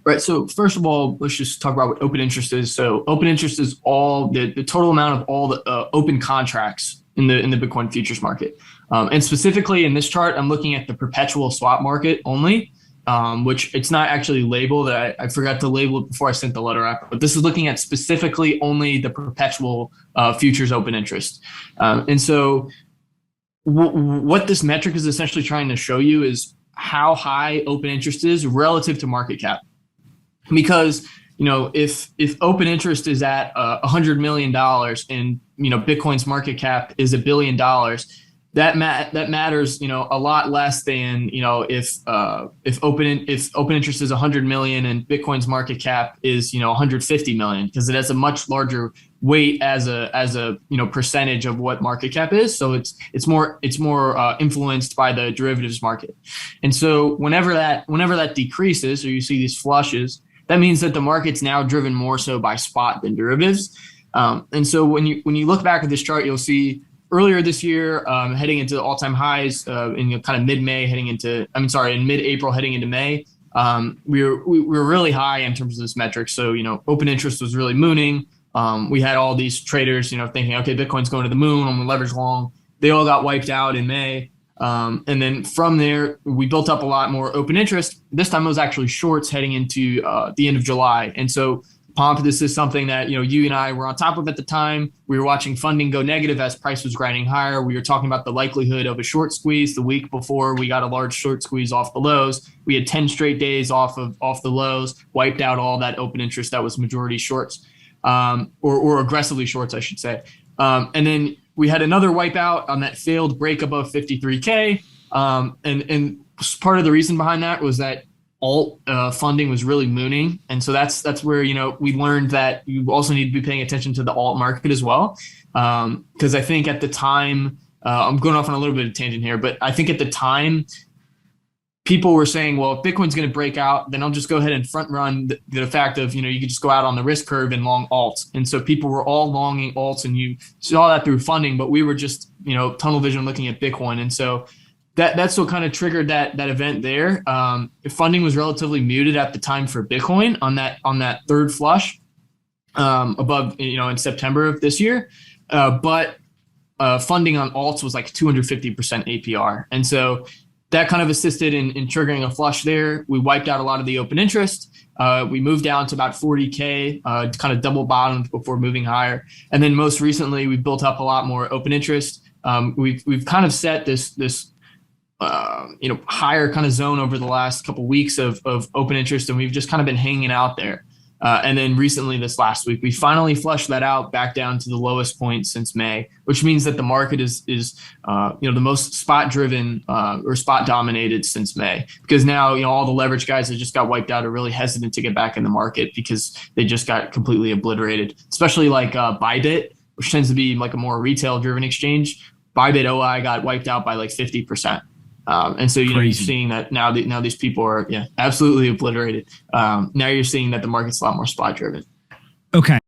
Right. So first of all, let's just talk about what open interest is. So open interest is all the total amount of all the open contracts in the Bitcoin futures market. And specifically in this chart, I'm looking at the perpetual swap market only, which it's not actually labeled. I forgot to label it before I sent the letter out. But this is looking at specifically only the perpetual futures open interest. And so what this metric is essentially trying to show you is how high open interest is relative to market cap. Because if open interest is at $100 million and Bitcoin's market cap is $1 billion, that matters a lot less than if open interest is 100 million and Bitcoin's market cap is 150 million, because it has a much larger weight as a percentage of what market cap is. So it's more influenced by the derivatives market. And so whenever that decreases, or you see these flushes, that means that the market's now driven more so by spot than derivatives. And so when you look back at this chart, you'll see earlier this year, heading into all-time highs in kind of mid-May, in mid-April, heading into May, we were really high in terms of this metric. So open interest was really mooning. We had all these traders, thinking, okay, Bitcoin's going to the moon. I'm gonna leverage long. They all got wiped out in May. And then from there, we built up a lot more open interest. This time it was actually shorts heading into the end of July. And so, Pomp, this is something that you and I were on top of at the time. We were watching funding go negative as price was grinding higher. We were talking about the likelihood of a short squeeze the week before we got a large short squeeze off the lows. We had 10 straight days off the lows, wiped out all that open interest that was majority shorts, or aggressively shorts, I should say. And then we had another wipeout on that failed break above 53K. And part of the reason behind that was that alt funding was really mooning. And so that's where, we learned that you also need to be paying attention to the alt market as well. Because I think at the time, I'm going off on a little bit of a tangent here, but I think at the time, people were saying, well, if Bitcoin's going to break out, then I'll just go ahead and front run the fact of, you could just go out on the risk curve and long alts. And so people were all longing alts, and you saw that through funding, but we were just, tunnel vision looking at Bitcoin. And so that's what kind of triggered that event there. Funding was relatively muted at the time for Bitcoin on that third flush above, in September of this year. But funding on alts was like 250% APR. And so that kind of assisted in triggering a flush there. We wiped out a lot of the open interest. We moved down to about 40K, kind of double bottomed before moving higher. And then most recently, we built up a lot more open interest. We've kind of set this higher kind of zone over the last couple of weeks of open interest, and we've just kind of been hanging out there. And then recently, this last week, we finally flushed that out back down to the lowest point since May, which means that the market is the most spot driven or spot dominated since May, because now all the leverage guys that just got wiped out are really hesitant to get back in the market because they just got completely obliterated. Especially like Bybit, which tends to be like a more retail driven exchange. Bybit OI got wiped out by like 50%. And so, you're seeing that now these people are, absolutely obliterated. Now you're seeing that the market's a lot more spot driven. Okay.